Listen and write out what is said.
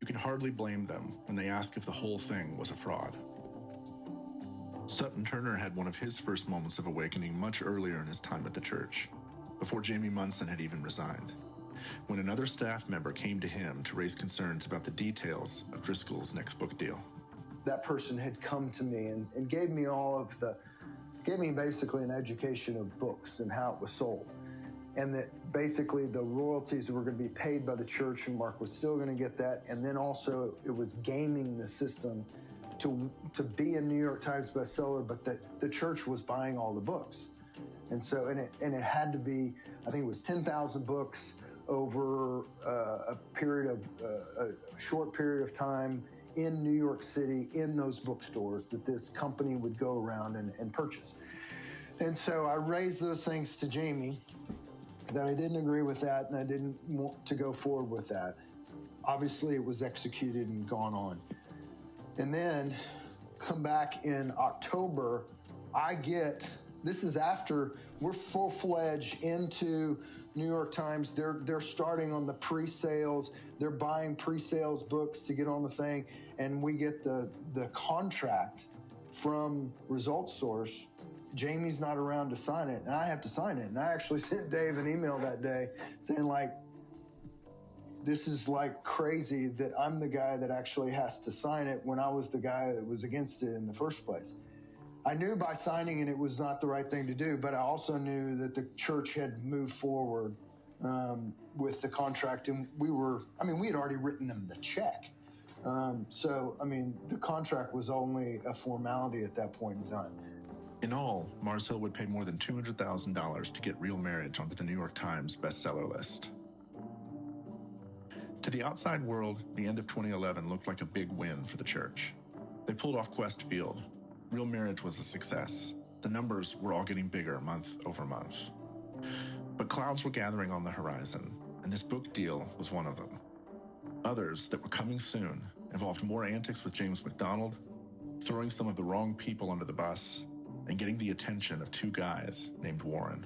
you can hardly blame them when they ask if the whole thing was a fraud. Sutton Turner had one of his first moments of awakening much earlier in his time at the church, before Jamie Munson had even resigned, when another staff member came to him to raise concerns about the details of Driscoll's next book deal. That person had come to me and gave me basically an education of books and how it was sold. And that basically the royalties were going to be paid by the church, and Mark was still going to get that. And then also it was gaming the system to be a New York Times bestseller, but that the church was buying all the books. And so, and it had to be, I think it was 10,000 books over a short period of time in New York City, in those bookstores that this company would go around and purchase. And so I raised those things to Jamie, that I didn't agree with that and I didn't want to go forward with that. Obviously, it was executed and gone on. And then come back in October, this is after we're full-fledged into New York Times. They're starting on the pre-sales. They're buying pre-sales books to get on the thing. And we get the contract from ResultSource. Jamie's not around to sign it, and I have to sign it. And I actually sent Dave an email that day saying, like, this is like crazy that I'm the guy that actually has to sign it when I was the guy that was against it in the first place. I knew by signing it was not the right thing to do, but I also knew that the church had moved forward with the contract, and we had already written them the check. The contract was only a formality at that point in time. In all, Mars Hill would pay more than $200,000 to get Real Marriage onto the New York Times bestseller list. To the outside world, the end of 2011 looked like a big win for the church. They pulled off Quest Field. Real Marriage was a success. The numbers were all getting bigger month over month. But clouds were gathering on the horizon, and this book deal was one of them. Others that were coming soon involved more antics with James MacDonald, throwing some of the wrong people under the bus, and getting the attention of two guys named Warren.